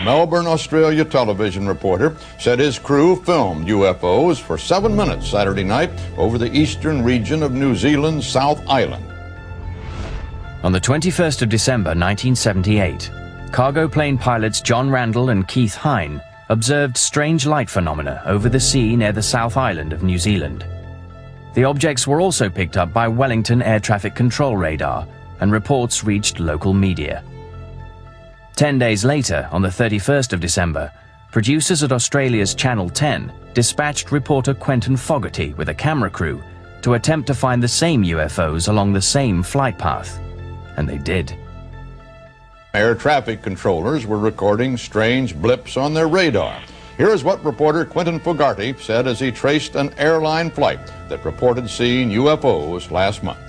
Melbourne, Australia television reporter said his crew filmed UFOs for 7 minutes Saturday night over the eastern region of New Zealand's South Island. On the 21st of December 1978, cargo plane pilots John Randall and Keith Hine observed strange light phenomena over the sea near the South Island of New Zealand. The objects were also picked up by Wellington Air Traffic Control radar, and reports reached local media. 10 days later, on the 31st of December, producers at Australia's Channel 10 dispatched reporter Quentin Fogarty with a camera crew to attempt to find the same UFOs along the same flight path. And they did. Air traffic controllers were recording strange blips on their radar. Here is what reporter Quentin Fogarty said as he traced an airline flight that reported seeing UFOs last month.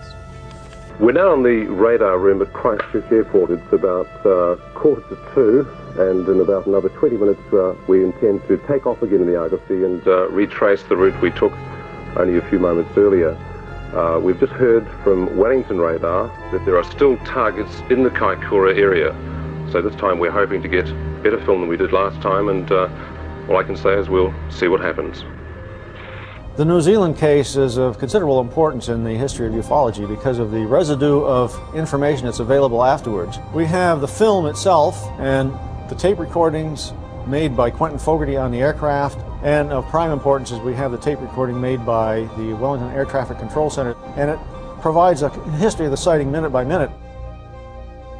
We're now on the radar room at Christchurch Airport. It's about 1:45, and in about another 20 minutes we intend to take off again in the Argosy and retrace the route we took only a few moments earlier. We've just heard from Wellington radar that there are still targets in the Kaikoura area. So this time we're hoping to get better film than we did last time, and all I can say is we'll see what happens. The New Zealand case is of considerable importance in the history of ufology because of the residue of information that's available afterwards. We have the film itself and the tape recordings made by Quentin Fogarty on the aircraft, and of prime importance is we have the tape recording made by the Wellington Air Traffic Control Center, and it provides a history of the sighting minute by minute.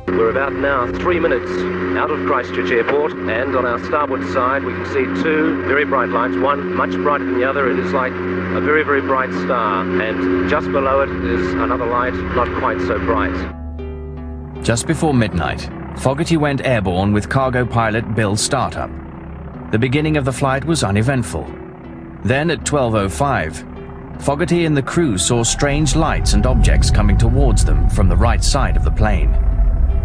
We're about now 3 minutes out of Christchurch Airport, and on our starboard side we can see two very bright lights, one much brighter than the other. It is like a very, very bright star, and just below it is another light, not quite so bright. Just before midnight, Fogarty went airborne with cargo pilot Bill Startup. The beginning of the flight was uneventful. Then at 12:05, Fogarty and the crew saw strange lights and objects coming towards them from the right side of the plane.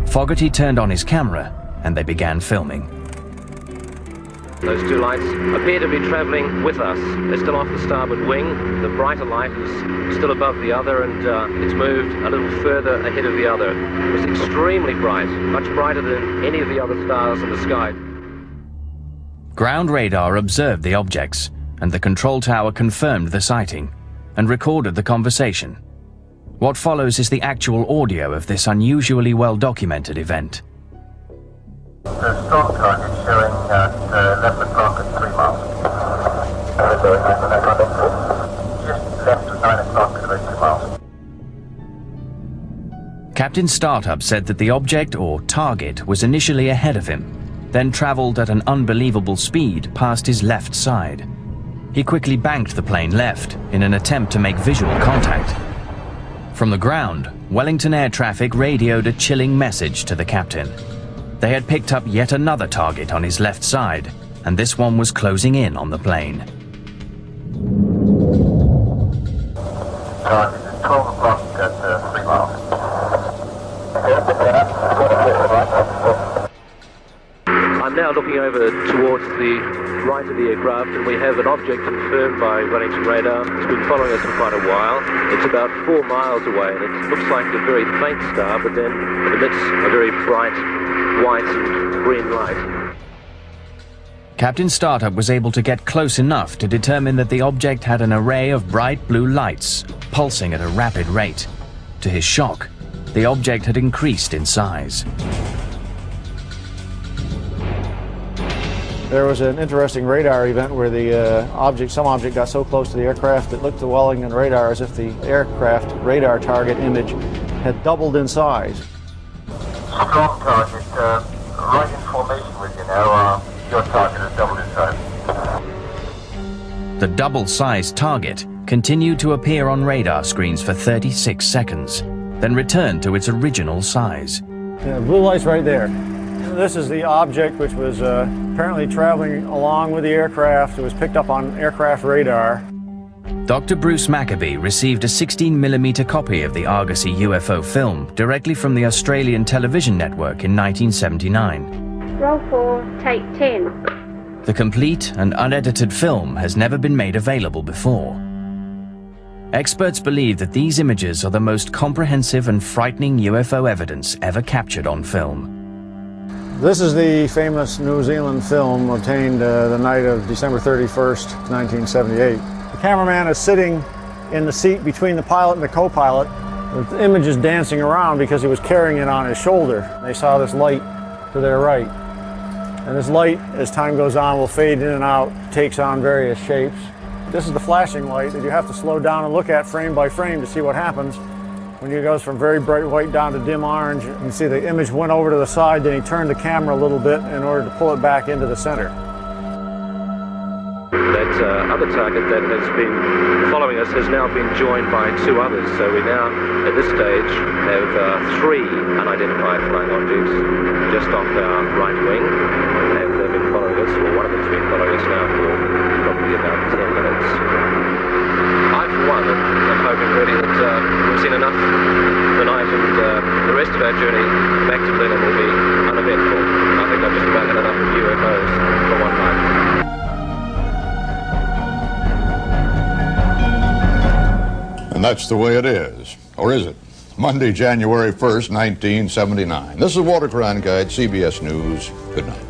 Fogarty turned on his camera and they began filming. Those two lights appear to be travelling with us. They're still off the starboard wing. The brighter light is still above the other, and it's moved a little further ahead of the other. It was extremely bright, much brighter than any of the other stars in the sky. Ground radar observed the objects, and the control tower confirmed the sighting and recorded the conversation. What follows is the actual audio of this unusually well-documented event. The storm target showing at 11 o'clock at 3 miles. Just left at 9 o'clock at about 3 miles. Captain Startup said that the object or target was initially ahead of him, then travelled at an unbelievable speed past his left side. He quickly banked the plane left in an attempt to make visual contact. From the ground, Wellington Air Traffic radioed a chilling message to the captain. They had picked up yet another target on his left side, and this one was closing in on the plane. Target is 12 o'clock at 3 miles. I'm now looking over towards the right of the aircraft, and we have an object confirmed by Wellington radar. It's been following us for quite a while. It's about 4 miles away, and it looks like a very faint star, but then it emits a very bright white and green light. Captain Startup was able to get close enough to determine that the object had an array of bright blue lights pulsing at a rapid rate. To his shock, the object had increased in size. There was an interesting radar event where the some object got so close to the aircraft it looked to Wellington radar as if the aircraft radar target image had doubled in size. Strong target, right in formation with you now. Your target has doubled in size. The double-sized target continued to appear on radar screens for 36 seconds, then returned to its original size. Yeah, blue lights right there. This is the object which was apparently traveling along with the aircraft. It was picked up on aircraft radar. Dr. Bruce Maccabee received a 16mm copy of the Argosy UFO film directly from the Australian television network in 1979. Roll 4, take 10. The complete and unedited film has never been made available before. Experts believe that these images are the most comprehensive and frightening UFO evidence ever captured on film. This is the famous New Zealand film obtained the night of December 31st, 1978. The cameraman is sitting in the seat between the pilot and the co-pilot. The image is dancing around because he was carrying it on his shoulder. They saw this light to their right. And this light, as time goes on, will fade in and out, takes on various shapes. This is the flashing light that you have to slow down and look at frame by frame to see what happens. When it goes from very bright white down to dim orange, you can see the image went over to the side, then he turned the camera a little bit in order to pull it back into the center. That other target that has been following us has now been joined by two others. So we now, at this stage, have three unidentified flying objects just off our right wing. And they've been following us, or one of them's been following us now for probably about 10 minutes. I, for one, am hoping really that we've seen enough tonight and the rest of our journey back to Zeland will be uneventful. I think I've just about had enough of UFOs for one night. And that's the way it is. Or is it? Monday, January 1st, 1979. This is Walter Cronkite, CBS News. Good night.